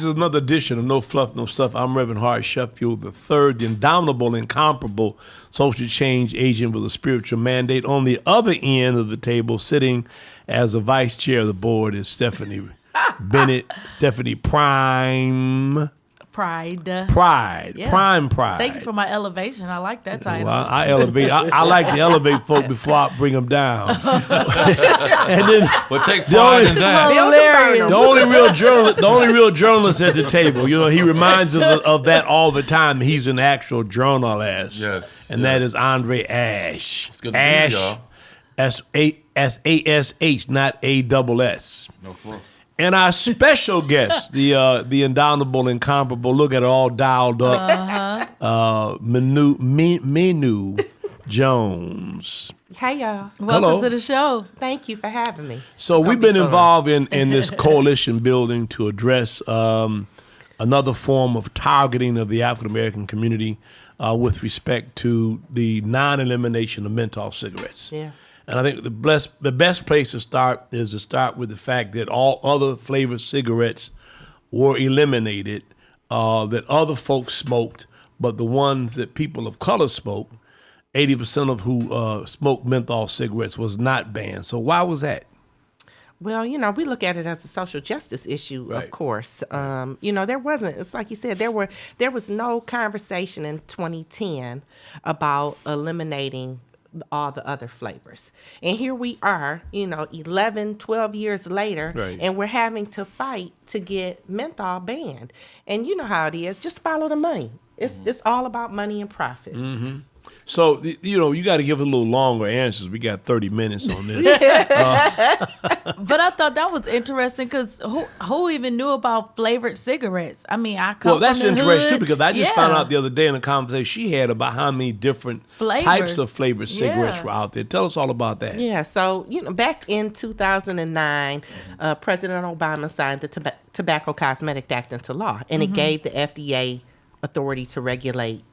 is another edition of No Fluff, No Stuff. I'm Reverend Hart Sheffield III, the indomitable, incomparable social change agent with a spiritual mandate. On the other end of the table, sitting as the vice chair of the board, is Stephanie Bennett, Stephanie Pride. Yeah. Prime Pride. Thank you for my elevation. I like that title. Well, I elevate. I like to elevate folk before I bring them down. And then take pride in that. Hilarious. the only real journalist at the table. You know, he reminds us of that all the time. He's an actual journalist. Yes. And that is Andre Ash. It's good to Ash, meet y'all. S-A-S-H, not A-double-S. No fluff. And our special guest, the indomitable, incomparable, look at it all dialed up, Menu Jones. Hey, y'all. Welcome Hello. to the show. Thank you for having me. So we've been involved in this coalition building to address another form of targeting of the African-American community with respect to the non-elimination of menthol cigarettes. Yeah. And I think the best place to start is to start with the fact that all other flavored cigarettes were eliminated, that other folks smoked, but the ones that people of color smoked, 80% of who smoked menthol cigarettes was not banned. So why was that? Well, you know, we look at it as a social justice issue, Right. of course. You know, there wasn't, it's like you said, there was no conversation in 2010 about eliminating all the other flavors. And here we are, you know, 11, 12 years later, Right. and we're having to fight to get menthol banned. And you know how it is, just follow the money. It's all about money and profit. Mm-hmm. So, you know, you got to give a little longer answers. We got 30 minutes on this. But I thought that was interesting because who even knew about flavored cigarettes? I mean, I come Well, that's from the interesting, too, hood. because I just Yeah. found out the other day in a conversation she had about how many different Flavors. types of flavored cigarettes Yeah. were out there. Tell us all about that. Yeah, so, you know, back in 2009, President Obama signed the Tobacco Cosmetic Act into law, and it gave the FDA authority to regulate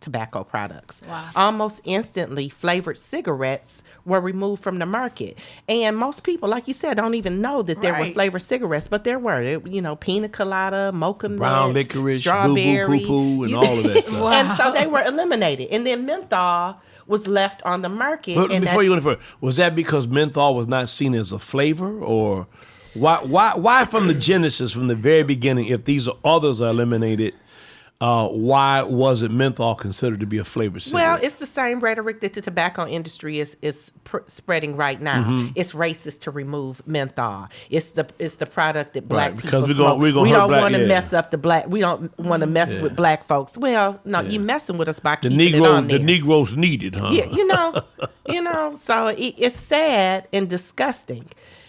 tobacco products. Wow. Almost instantly, flavored cigarettes were removed from the market. And most people, like you said, don't even know that there were Right. flavored cigarettes, but there were. You know, pina colada, mocha Brown mint, licorice, strawberry. boo-boo, poo-poo, and all of that stuff. Wow. And so they were eliminated. And then menthol was left on the market. But and before you went further, was that because menthol was not seen as a flavor, or why from the genesis, from the very beginning, if these others are eliminated, why wasn't menthol considered to be a flavored cigarette? Well, it's the same rhetoric that the tobacco industry is spreading right now. It's racist to remove menthol. It's the product that black Right, people because smoke. we don't black- want to yeah. mess up the black. We don't want to mess with black folks. Well, no, you messing with us by the keeping it on there. Negroes need it, huh? Yeah, you know. So it's sad and disgusting.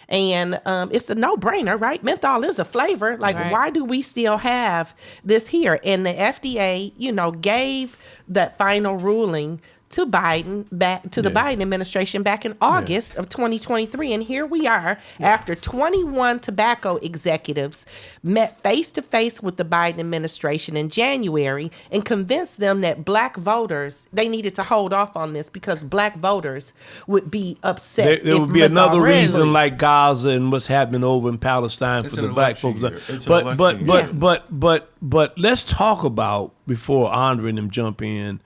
And it's a no-brainer, right? Menthol is a flavor. Like, Right. why do we still have this here? And the FDA, you know, gave that final ruling to Biden, back to the Biden administration back in August of 2023. And here we are after 21 tobacco executives met face-to-face with the Biden administration in January and convinced them that black voters, they needed to hold off on this because black voters would be upset. There if would be menthol another was reason removed. like Gaza and what's happening over in Palestine It's for an the black folks. election year. It's an election year. But let's talk about, before Andre and them jump in,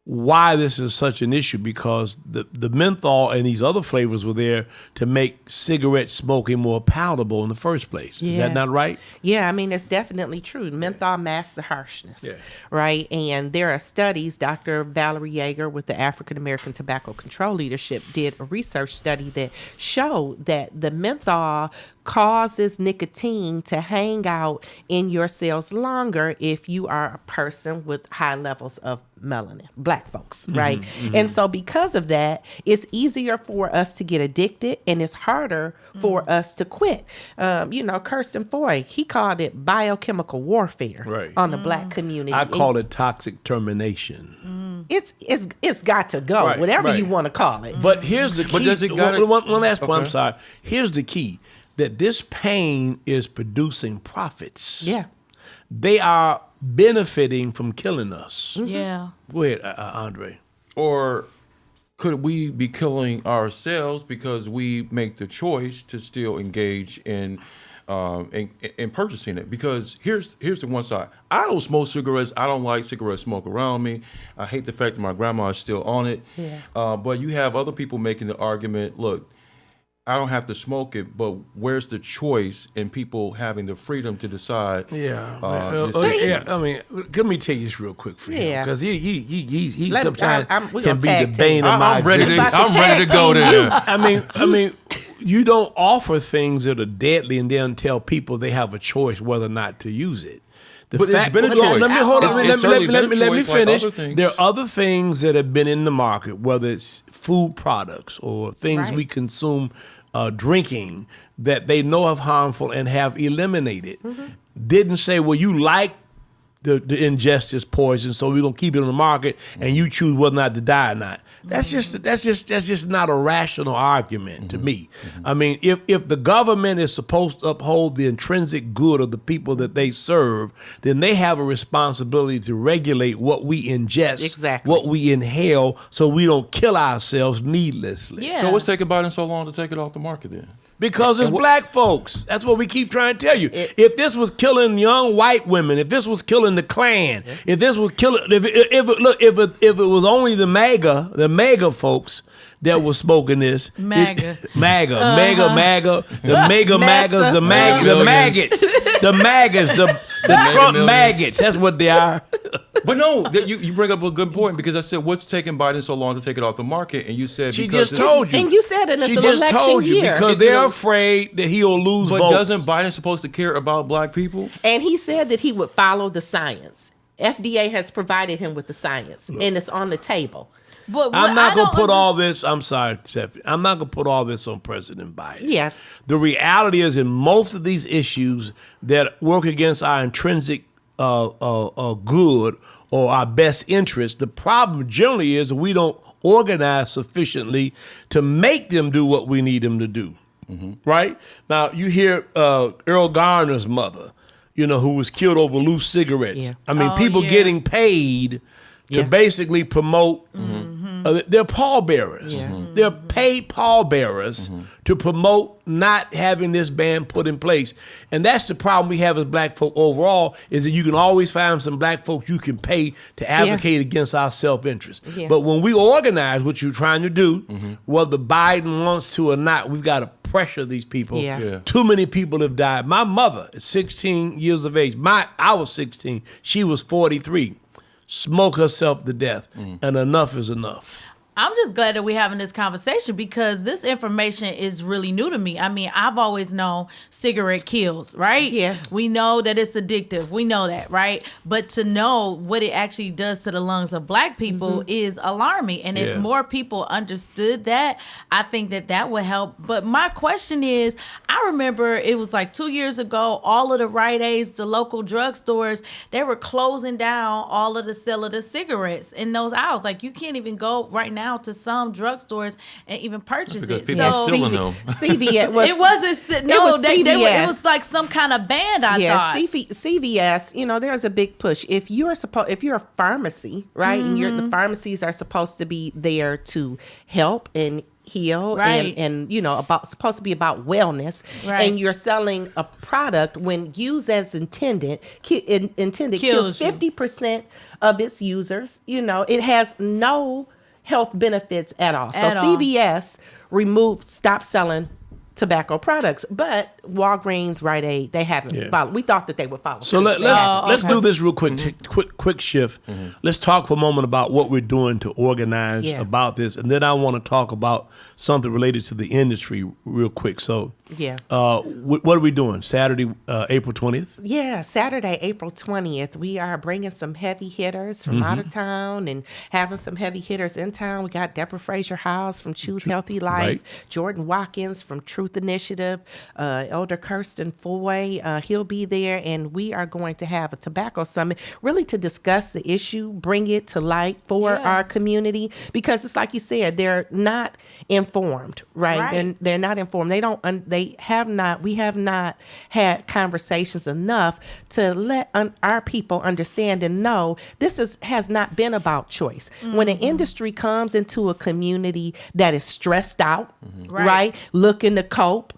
why this is such an issue, because the menthol and these other flavors were there to make cigarette smoking more palatable in the first place. Is Yeah. that not right? Yeah, I mean, it's definitely true. Menthol masks the harshness, right? And there are studies, Dr. Valerie Yeager with the African American Tobacco Control Leadership did a research study that showed that the menthol causes nicotine to hang out in your cells longer if you are a person with high levels of melanin, black folks, right? And so because of that, it's easier for us to get addicted and it's harder for us to quit. You know, Kirsten Foy, he called it biochemical warfare on the black community. I call it toxic termination. It's got to go, Right, whatever right. you want to call it. But here's the key. But does it gotta- one last point, I'm Okay. sorry. Here's the key, that this pain is producing profits. Yeah. They are benefiting from killing us. Yeah. Go ahead, Andre. Or could we be killing ourselves because we make the choice to still engage in in purchasing it, because here's the one side. I don't smoke cigarettes. I don't like cigarette smoke around me. I hate the fact that my grandma is still on it. Yeah. But you have other people making the argument, look, I don't have to smoke it, but where's the choice in people having the freedom to decide? Yeah. This I mean, let me tell you this real quick for him, Yeah. because he Let- sometimes we're can gonna be tag the bane team. of my I'm ready existence. to. I'm ready to go there. I mean, you don't offer things that are deadly and then tell people they have a choice whether or not to use it. But it's been a choice. Let me hold on. It's certainly been a Let me choice like finish. other things. There are other things that have been in the market, whether it's food products or things Right. we consume, drinking, that they know are harmful and have eliminated. Didn't say, well, you like the ingest this poison, so we're gonna keep it on the market, and you choose whether or not to die or not. That's just not a rational argument to me. I mean, if the government is supposed to uphold the intrinsic good of the people that they serve, then they have a responsibility to regulate what we ingest, Exactly. what we inhale, so we don't kill ourselves needlessly. Yeah. So what's taking Biden so long to take it off the market then? Because it's black folks. That's what we keep trying to tell you. If this was killing young white women, if this was killing the Klan, if this was killing, if it was only the MAGA folks that was smoking this, MAGA. the MAGAs, the maggots, the Trump millions. maggots. That's what they are. But no, you bring up a good point, because I said, what's taking Biden so long to take it off the market? And you said She because just told you. And you said in She an just election told you year. because they're afraid that he'll lose But votes. doesn't Biden supposed to care about black people? And he said that he would follow the science. FDA has provided him with the science, and it's on the table. But I'm not going to put all. all this, I'm sorry, Stephanie, I'm not going to put all this on President Biden. Yeah. The reality is, in most of these issues that work against our intrinsic good or our best interest, the problem generally is we don't organize sufficiently to make them do what we need them to do. Right? Now, you hear Earl Garner's mother, who was killed over loose cigarettes. Yeah. I mean, Oh, people yeah. getting paid to Yeah. basically promote. They're pallbearers. Yeah. They're paid pallbearers to promote not having this ban put in place. And that's the problem we have as black folk overall, is that you can always find some black folks you can pay to advocate against our self-interest. Yeah. But when we organize what you're trying to do, whether Biden wants to or not, we've got to pressure these people. Yeah. Yeah. Too many people have died. My mother is 16 years of age. I was 16. She was 43. Smoke herself to death, and enough is enough. I'm just glad that we're having this conversation, because this information is really new to me. I mean, I've always known cigarette kills, right? Yeah. We know that it's addictive. We know that, right? But to know what it actually does to the lungs of black people is alarming. And Yeah. if more people understood that, I think that would help. But my question is, I remember it was like 2 years ago, all of the Rite Aids, the local drugstores, they were closing down all of the sale of the cigarettes in those aisles. Like, you can't even go right now to some drugstores and even purchase Because it. people are So stealing them. CVS was. it wasn't. No, was it CVS. was like some kind of band. I thought. CVS, there's a big push. If you're a pharmacy, right, and the pharmacies are supposed to be there to help and heal, Right. and supposed to be about wellness, Right. and you're selling a product when used as intended Kills kills you. 50% of its users. It has no health benefits at all. So At all. CVS stopped selling tobacco products, but Walgreens, Rite Aid, they haven't followed. We thought that they would follow. So suit. let's okay. do this real quick. Quick shift. Let's talk for a moment about what we're doing to organize Yeah. about this, and then I want to talk about something related to the industry real quick. So, Yeah. what are we doing? Saturday, April 20th. Yeah, Saturday, April 20th, we are bringing some heavy hitters from out of town and having some heavy hitters in town. We got Deborah Fraser House from Choose Healthy Life, Right. Jordan Watkins from Truth Initiative, Elder Kirsten Foy, he'll be there, and we are going to have a tobacco summit really to discuss the issue, bring it to light for Yeah. our community, because it's like you said, they're not informed, right? Right. They're not informed. We have not had conversations enough to let our people understand and know this has not been about choice. When an industry comes into a community that is stressed out, Right. right? Looking to cope,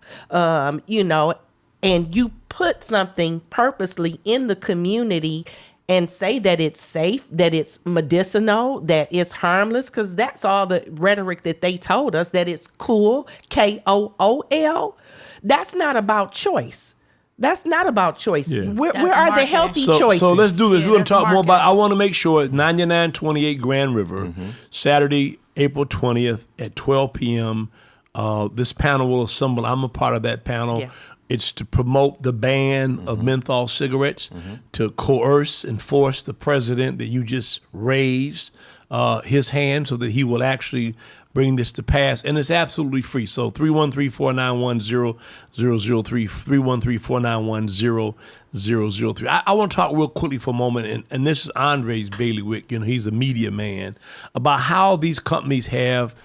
and you put something purposely in the community and say that it's safe, that it's medicinal, that it's harmless, because that's all the rhetoric that they told us, that it's cool, KOOL. That's not about choice. That's not about choice. Yeah. Where That's are the marketing. healthy So choices? let's do this. Yeah, We're going that's to talk more about, marketing. I want to make sure, 9928 Grand River, Saturday, April 20th at 12 p.m. This panel will assemble. I'm a part of that panel. Yeah. It's to promote the ban of menthol cigarettes, to coerce and force the president that you just raised his hand so that he will actually bring this to pass. And it's absolutely free. So 313-491-0003, 313-491-0003. I want to talk real quickly for a moment, and this is Andre's bailiwick. He's a media man, about how these companies have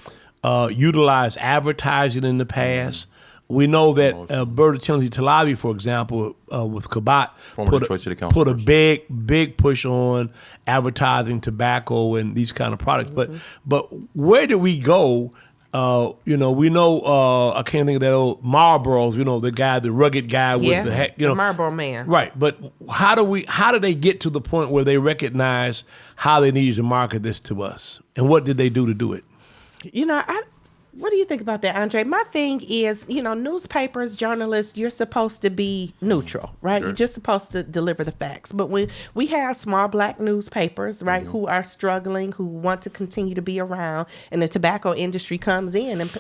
utilized advertising in the past. We know that Bertatelli Talabi, for example, with Kabat, Former Detroit City Council put a person. big push on advertising tobacco and these kind of products. But where do we go? We know I can't think of that old Marlboro's. The guy, the rugged guy with the hat. the Marlboro Man. Right. But how do they get to the point where they recognize how they needed to market this to us, and what did they do to do it? What do you think about that, Andre? My thing is, newspapers, journalists, you're supposed to be neutral, right? You're just supposed to deliver the facts. But when we have small black newspapers, right, who are struggling, who want to continue to be around, and the tobacco industry comes in and,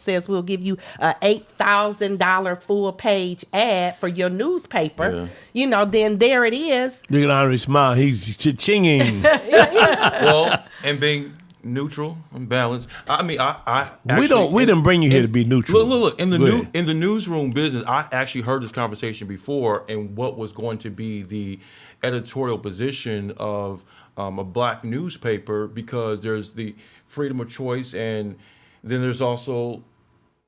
says we'll give you a $8,000 full page ad for your newspaper, then there it is. Look at Andre smile. He's chinging. Well, and being neutral and balanced. I mean, I actually, we didn't bring you here to be neutral. Look. In Go ahead. in the newsroom business, I actually heard this conversation before, and what was going to be the editorial position of a black newspaper, because there's the freedom of choice, and then there's also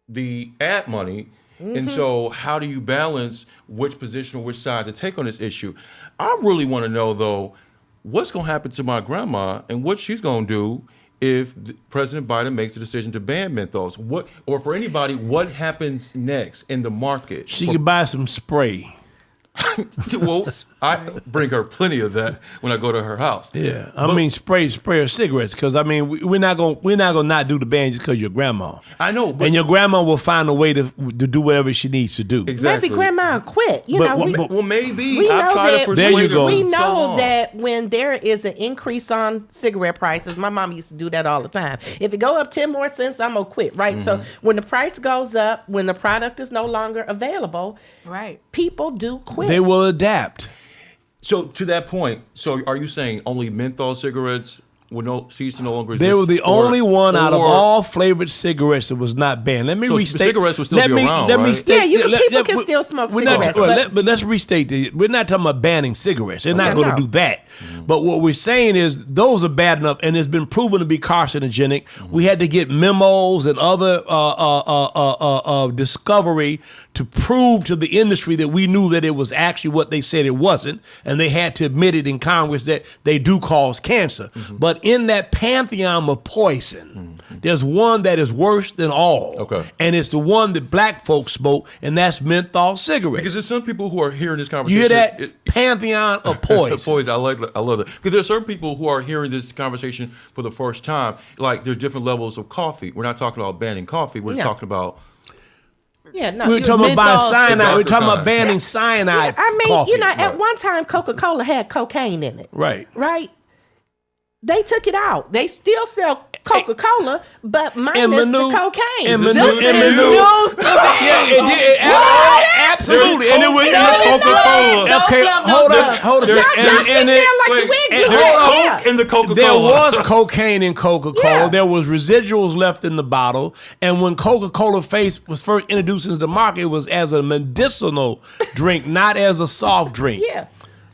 the ad money. And so how do you balance which position or which side to take on this issue? I really want to know, though, what's going to happen to my grandma and what she's going to do if President Biden makes the decision to ban menthols. Or for anybody, what happens next in the market? She could buy some spray. Well, I bring her plenty of that when I go to her house. Yeah, I mean spray of cigarettes, because we're not gonna not do the ban just because your grandma. I know, but And your grandma will find a way to do whatever she needs to do. exactly. Maybe grandma quit. Well, maybe We I've know tried to that- persuade There you her go. We so know long. that when there is an increase on cigarette prices, my mom used to do that all the time. If it go up 10 more cents, I'm gonna quit, right? So when the price goes up, when the product is no longer available, Right. people do quit. They will adapt. So to that point, so are you saying only menthol cigarettes will cease to no longer exist? They were the Or- only one out of or- all flavored cigarettes that was not banned. Let me So restate. cigarettes would still let be me, around, let me right? state. people can still smoke we're not- cigarettes, but let's restate that. We're not talking about banning cigarettes. They're not Okay, going to no. do that. But what we're saying is those are bad enough, and it's been proven to be carcinogenic. We had to get memos and other discovery to prove to the industry that we knew that it was actually what they said it wasn't, and they had to admit it in Congress that they do cause cancer. But in that pantheon of poison, there's one that is worse than all. Okay. And it's the one that black folks smoke, and that's menthol cigarettes. Because there's some people who are hearing this You conversation. hear that? Pantheon of poison. Poison. I love that. Because there are certain people who are hearing this conversation for the first time. Like there's different levels of coffee. We're not talking about banning coffee. We're just Yeah. talking about. Yeah, no. We were talking about menthol cyanide. We're talking about cigarettes. banning cyanide I mean, coffee. at one time Coca-Cola had cocaine in it. Right. Right? They took it out. They still sell Coca-Cola, but minus the cocaine. And This Manu, is and news. Manu, News to yeah, it did. Absolutely. And it was Coca-Cola. Don't okay. love Hold no on. stuff. Hold on. Y'all And sit there like wait, the wig and grew hold out. on. Coke in the Coca-Cola. There was cocaine in Coca-Cola. Yeah. There was residuals left in the bottle. And when Coca-Cola was first introduced into the market, it was as a medicinal drink, not as a soft drink. Yeah.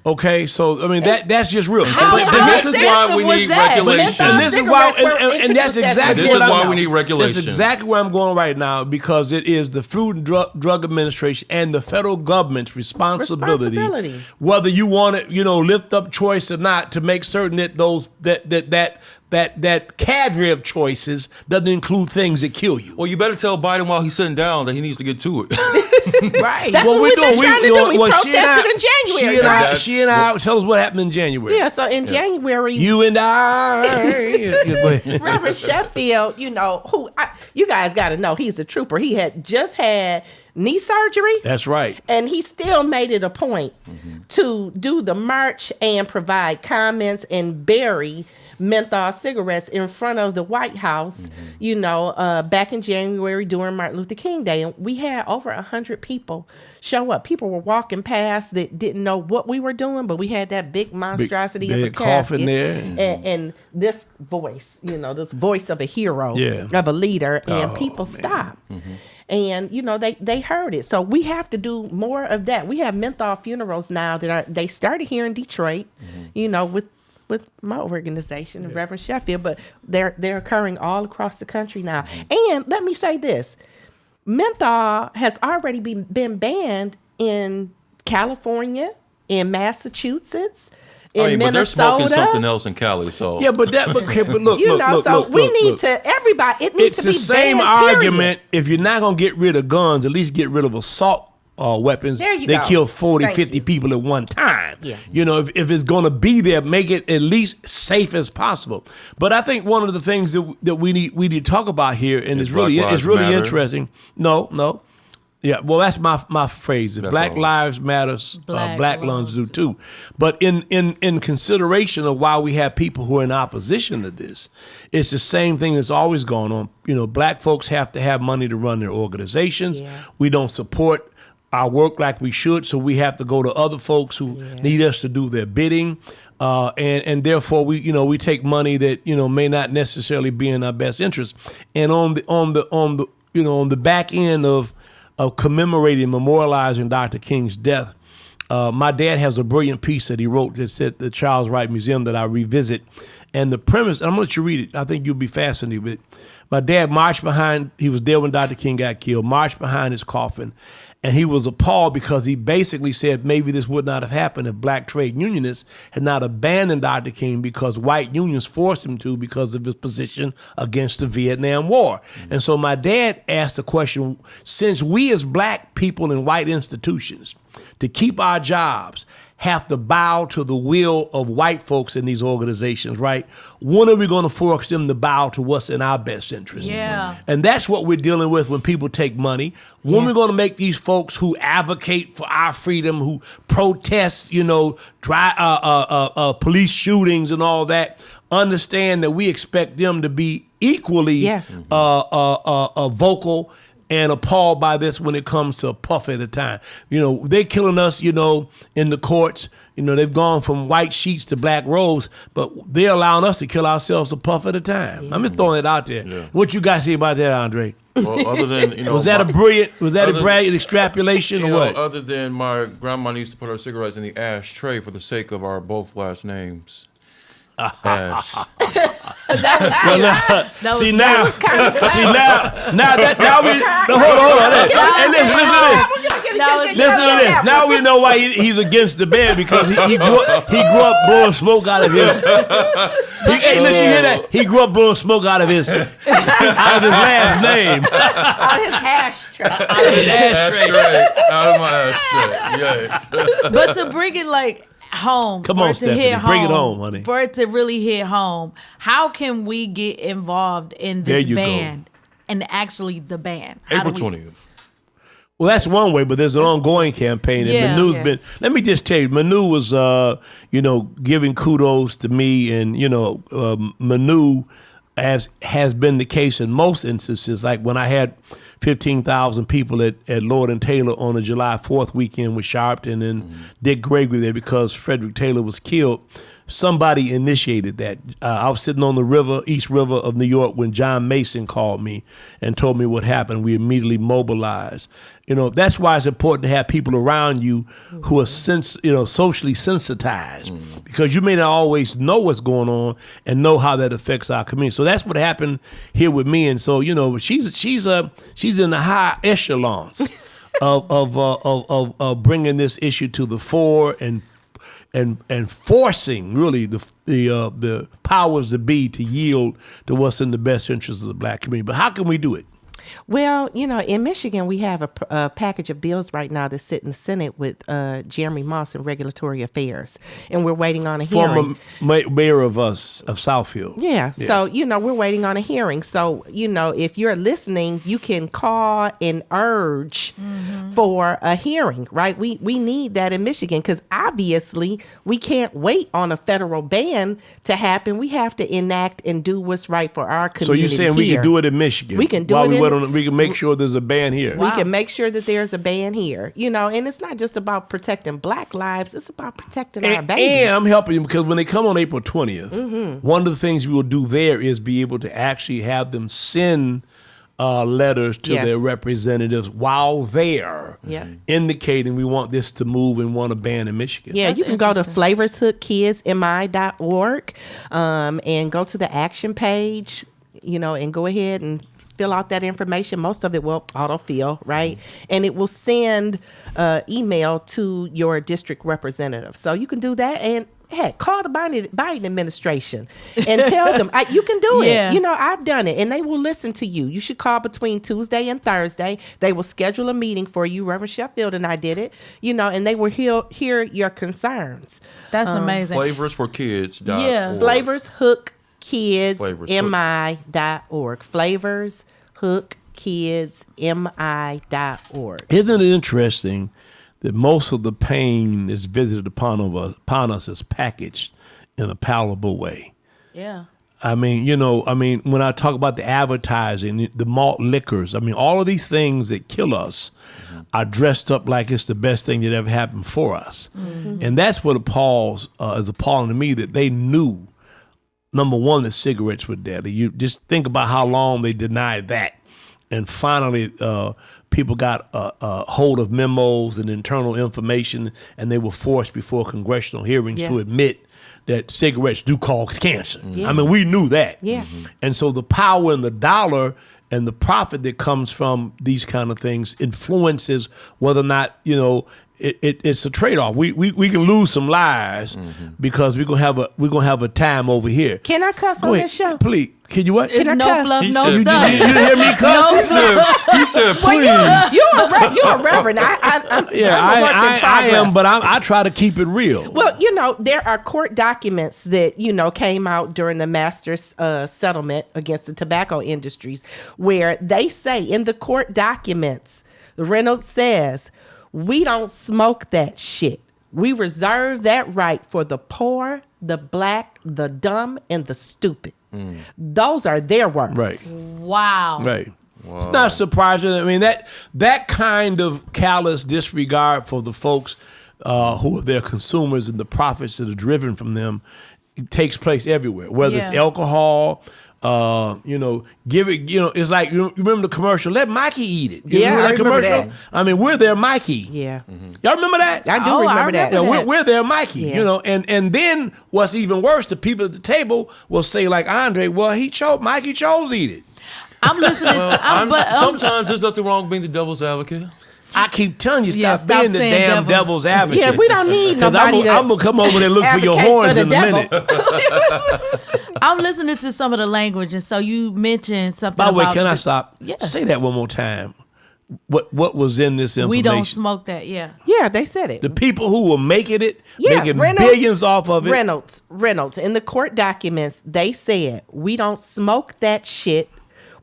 Okay, so I mean that's just real. How But this is why we expensive was need that? regulation. And this is why, Cigarettes were and that's introduced as exactly This what is I'm- why we need regulation. That's exactly where I'm going right now, because it is the Food and Drug Administration and the federal government's responsibility, whether you want to, lift up choice or not, to make certain that those that cadre of choices doesn't include things that kill you. Well, you better tell Biden while he's sitting down that he needs to get to it. Right. That's what we've been trying to do. We protested in January. She and I tell us what happened in January. Yeah, so in January, you and I, Reverend Sheffield, you guys got to know he's a trooper. He had just had knee surgery. That's right. And he still made it a point to do the march and provide comments and bury menthol cigarettes in front of the White House, back in January during Martin Luther King Day. And we had over 100 people show up. People were walking past that didn't know what we were doing, but we had that big monstrosity of a coffin casket there. and this voice, this voice of a hero, of a leader, and people stopped. And they heard it. So we have to do more of that. We have menthol funerals now they started here in Detroit, with my organization, the Reverend Sheffield, but they're occurring all across the country now. And let me say this, menthol has already been banned in California, in Massachusetts, in Minnesota. But they're smoking something else in Cali, so. Yeah, but look, everybody, it needs to be banned, it's the same argument. If you're not going to get rid of guns, at least get rid of assault weapons. There you they go. kill 50 people at one time. Yeah. If it's going to be there, make it at least safe as possible. But I think one of the things that we need to talk about here, and it's really interesting. No. Yeah, well, that's my phrase. If Black Lives Matter, Black lungs do too. But in consideration of why we have people who are in opposition to this, it's the same thing that's always going on. Black folks have to have money to run their organizations. Yeah. We don't support our work like we should, so we have to go to other folks who need us to do their bidding, and therefore we take money that may not necessarily be in our best interest. And on the back end of commemorating, memorializing Dr. King's death, my dad has a brilliant piece that he wrote that's at the Charles Wright Museum that I revisit, and the premise, and I'm gonna let you read it. I think you'll be fascinated with it. My dad he was there when Dr. King got killed, marched behind his coffin. And he was appalled because he basically said maybe this would not have happened if black trade unionists had not abandoned Dr. King because white unions forced him to because of his position against the Vietnam War. Mm-hmm. And so my dad asked the question, since we as black people in white institutions, to keep our jobs, have to bow to the will of white folks in these organizations, right? When are we going to force them to bow to what's in our best interest? Yeah. And that's what we're dealing with when people take money. When we're going to make these folks who advocate for our freedom, who protest, police shootings and all that, understand that we expect them to be equally vocal and appalled by this when it comes to a puff at a time. They're killing us, in the courts. They've gone from white sheets to black robes, but they're allowing us to kill ourselves a puff at a time. Yeah. I'm just throwing it out there. Yeah. What you guys say about that, Andre? Well, other than, was that a brilliant extrapolation or what? Other than my grandma used to put her cigarettes in the ashtray for the sake of our both last names. Ash. Now we know why he's against the ban, because he grew up blowing smoke out of his. Hey, let you hear that? He grew up blowing smoke out of his last name. Out of his ashtray. Out of my ashtray. Yes. But to bring it home. Come on, Stephanie. Bring it home, honey. For it to really hit home, how can we get involved in this band and actually the band? April 20th. Well, that's one way, but there's an ongoing campaign. And Manu's been, let me just tell you, Manu was, giving kudos to me, and, Manu, as has been the case in most instances, like when I had 15,000 people at Lord and Taylor on the July 4th weekend with Sharpton and Dick Gregory there because Frederick Taylor was killed. Somebody initiated that. I was sitting on the river, East River of New York, when John Mason called me and told me what happened. We immediately mobilized. That's why it's important to have people around you who are socially sensitized, because you may not always know what's going on and know how that affects our community. So that's what happened here with me. And so she's in the high echelons of bringing this issue to the fore and forcing really the powers that be to yield to what's in the best interest of the black community. But how can we do it? Well, in Michigan, we have a package of bills right now that's sitting in the Senate with Jeremy Moss in Regulatory Affairs, and we're waiting on a hearing. Former mayor of Southfield. Yeah. So, we're waiting on a hearing. So, if you're listening, you can call and urge for a hearing, right? We need that in Michigan because obviously we can't wait on a federal ban to happen. We have to enact and do what's right for our community. So you're saying we can do it in Michigan? We can do it we can make sure there's a ban here. We can make sure that there's a ban here, and it's not just about protecting Black lives. It's about protecting our babies. And I'm helping you because when they come on April 20th, one of the things we will do there is be able to actually have them send letters to their representatives while there, indicating we want this to move and want a ban in Michigan. Yeah, That's you can go to flavorshookkidsmi.org and go to the action page, and go ahead and fill out that information. Most of it will autofill, right? And it will send email to your district representative. So you can do that. And heck, call the Biden administration and tell them, you can do it. I've done it. And they will listen to you. You should call between Tuesday and Thursday. They will schedule a meeting for you. Reverend Sheffield and I did it, and they will hear your concerns. That's amazing. Flavorsforkids.org. Yeah. FlavorsHookKidsMI.org. FlavorsHookKidsMI.org. Isn't it interesting that most of the pain is visited upon us is packaged in a palatable way? Yeah. I mean, when I talk about the advertising, the malt liquors, all of these things that kill us are dressed up like it's the best thing that ever happened for us. Mm-hmm. And that's what is appalling to me, that they knew, number one, that cigarettes were deadly. You just think about how long they denied that. And finally, people got a hold of memos and internal information, and they were forced before congressional hearings to admit that cigarettes do cause cancer. Yeah. We knew that. Yeah. And so the power in the dollar and the profit that comes from these kind of things influences whether or not, it's a trade-off. We can lose some lives because we're gonna have a time over here. Can I cuss on this show? Please. Can you what? It's no fluff, no You stuff. didn't hear me cuss? He said, please. You're a reverend. I am, but I try to keep it real. Well, there are court documents that, came out during the master's settlement against the tobacco industries where they say in the court documents, Reynolds says, we don't smoke that shit. We reserve that right for the poor, the Black, the dumb, and the stupid. Those are their words. Right. Wow. Right. Wow. It's not surprising. That kind of callous disregard for the folks who are their consumers and the profits that are driven from them, it takes place everywhere. Whether it's alcohol, give it. It's like you remember the commercial. Let Mikey eat it. You remember that commercial? That. We're their Mikey. Yeah. Y'all remember that? I do remember that. Yeah, we're their Mikey. Yeah. And then what's even worse, the people at the table will say like Andre, well, Mikey chose eat it. I'm listening to. Sometimes there's nothing wrong with being the devil's advocate. I keep telling you, stop being the damn devil's advocate. Yeah, we don't need nobody. I'm gonna come over there and look for your horns in a minute. I'm listening to some of the language, and so you mentioned something. By the way, can I stop? Yeah. Say that one more time. What was in this information? We don't smoke that. Yeah. Yeah, they said it. The people who were making billions off of it. Reynolds. In the court documents, they said we don't smoke that shit.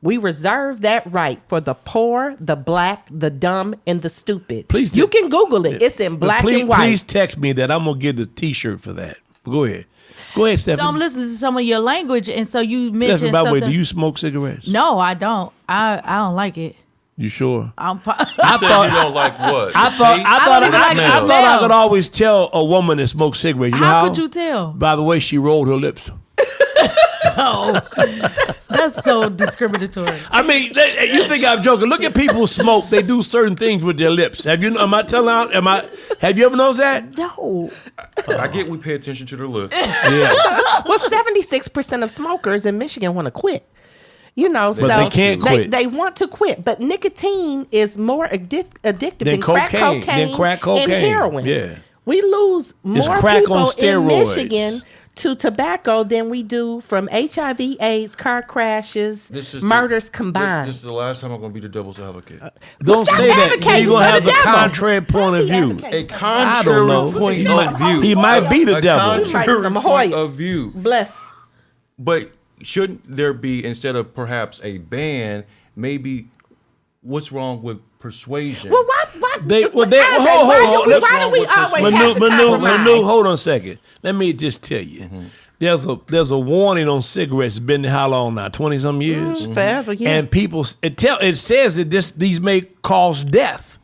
We reserve that right for the poor, the Black, the dumb, and the stupid. Please, you can Google it. It's in black and white. Please text me that. I'm gonna get a T-shirt for that. Go ahead, Stephanie. So I'm listening to some of your language, and so you mentioned by the something. way, do you smoke cigarettes? No, I don't. I don't like it. You sure? I thought you don't like what? I thought I could always tell a woman that smokes cigarettes. How could you tell? By the way she rolled her lips. Oh, that's so discriminatory. You think I'm joking? Look at people who smoke. They do certain things with their lips. Have you ever noticed that? No. I get we pay attention to their lips. Yeah. Well, 76% of smokers in Michigan want to quit. So they can't quit. They want to quit, but nicotine is more addictive than crack cocaine and heroin. Yeah. We lose more crack people on in steroids. Michigan to tobacco than we do from HIV, AIDS, car crashes, murders combined. This is the last time I'm going to be the devil's advocate. Don't say that. So you're going to have the contrary point of view. A contrary point of view. He might be the devil. He might be some Hoyt. Of view. Bless. But shouldn't there be, instead of perhaps a ban, maybe what's wrong with persuasion? Well, why do we always have to compromise? Hold on a second. Let me just tell you. There's a warning on cigarettes. It's been how long now? 20-some years? Forever, yeah. And people, it says that these may cause death.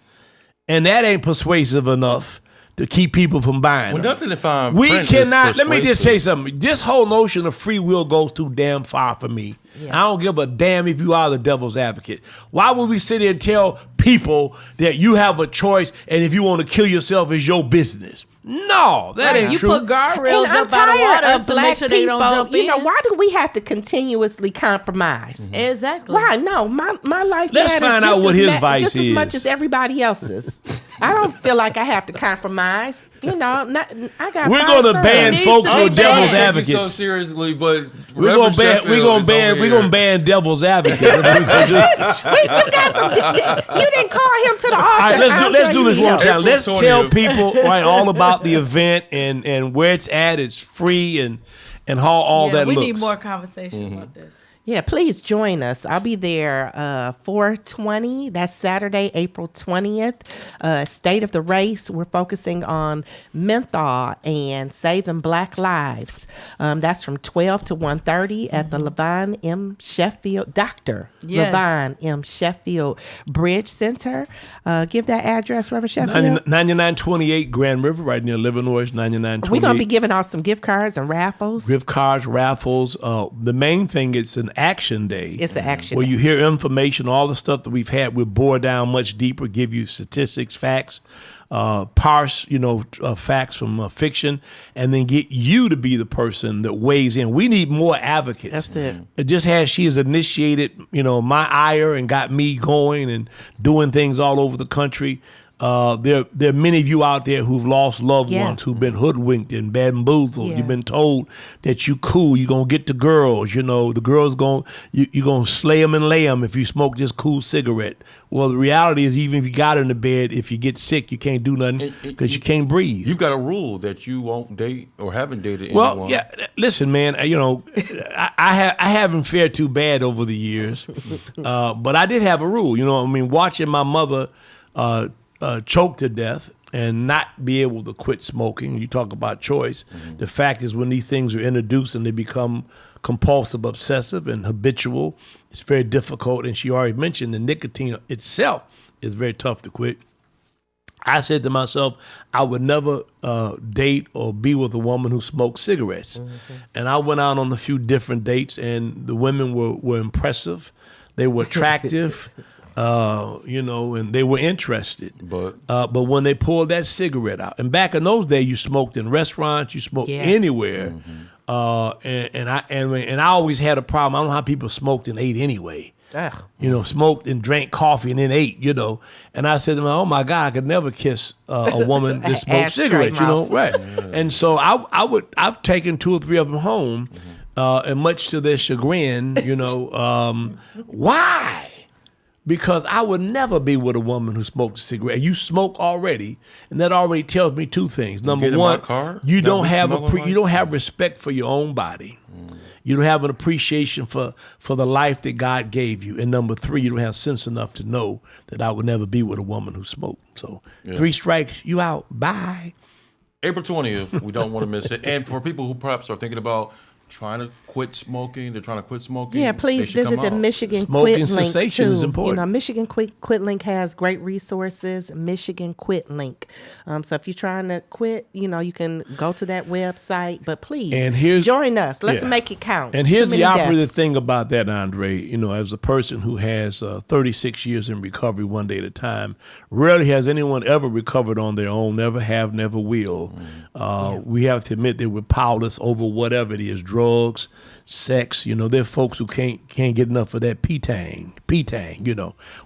And that ain't persuasive enough to keep people from buying them. Nothing to find. We cannot. Let me just tell you something. This whole notion of free will goes too damn far for me. Yeah. I don't give a damn if you are the devil's advocate. Why would we sit here and tell people that you have a choice and if you want to kill yourself is your business? No, that ain't true. You put guardrails up by the water to make sure they don't jump in. Why do we have to continuously compromise? Exactly. Why? No, my life Let's find out what his vice just is. As much as everybody else's. I don't feel like I have to compromise. I got. We're going to ban folks who are devil's advocates. So seriously, but we're going to ban devil's advocates. You didn't call him to the altar. All right, let's do this one time. Let's tell people all about the event and where it's at. It's free and how all that looks. We need more conversation about this. Yeah, please join us. I'll be there 4/20. That's Saturday, April 20th. State of the Race. We're focusing on menthol and saving Black lives. That's from 12 to 1:30 at the Levine M. Sheffield, Dr. Levine M. Sheffield Bridge Center. Give that address, Reverend Sheffield. 9928 Grand River, right near Illinois, 9928. We're going to be giving out some gift cards and raffles. Gift cards, raffles. The main thing, it's an action day. It's an action where day. You hear information, all the stuff that we've had. We'll bore down much deeper, give you statistics, facts, parse, facts from fiction, and then get you to be the person that weighs in. We need more advocates. That's it. She has initiated, my ire and got me going and doing things all over the country. There are many of you out there who've lost loved ones, who've been hoodwinked and bamboozled. Yeah. You've been told that you cool, you're going to get the girls. The girls you're going to slay them and lay them if you smoke this cool cigarette. Well, the reality is, even if you got in the bed, if you get sick, you can't do nothing because you can't breathe. You've got a rule that you won't date or haven't dated anyone. Well, yeah, listen, man, I haven't fared too bad over the years, but I did have a rule. Watching my mother choke to death and not be able to quit smoking. You talk about choice. Mm-hmm. The fact is, when these things are introduced and they become compulsive, obsessive, and habitual, it's very difficult. And she already mentioned the nicotine itself is very tough to quit. I said to myself, I would never date or be with a woman who smoked cigarettes. Mm-hmm. And I went out on a few different dates, and the women were impressive. They were attractive. And they were interested. But when they pulled that cigarette out, and back in those days, you smoked in restaurants, you smoked anywhere, and I always had a problem. I don't know how people smoked and ate anyway. Smoked and drank coffee and then ate. And I said to myself, oh my God, I could never kiss a woman that smoked cigarettes. Right? And so I've taken 2 or 3 of them home, and much to their chagrin, why? Because I would never be with a woman who smokes a cigarette. You smoke already, and that already tells me 2 things. Number one, you don't have respect for your own body. You don't have an appreciation for the life that God gave you. And number 3, you don't have sense enough to know that I would never be with a woman who smoked. So 3 strikes, you out. Bye. April 20th, we don't want to miss it. And for people who perhaps are thinking about trying to quit smoking, they're trying to quit smoking. Yeah, please visit the Michigan Smoking Quit Link cessation too. is important. Michigan Quit Link has great resources. Michigan Quit Link. So if you're trying to quit, you can go to that website. But please join us. Let's make it count. And here's the operative thing about that, Andre. As a person who has 36 years in recovery, one day at a time, rarely has anyone ever recovered on their own. Never have, never will. We have to admit that we're powerless over whatever it is, drugs, drugs, sex. You know, there are folks who can't get enough of that P-tang,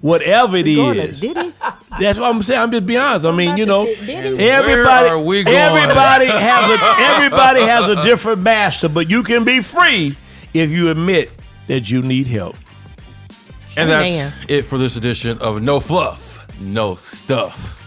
whatever it is. Did he? That's what I'm saying. I'm just being honest. I mean, you know, Where are we going? everybody has a different master, but you can be free if you admit that you need help. And that's Man. it for this edition of No Fluff, No Stuff.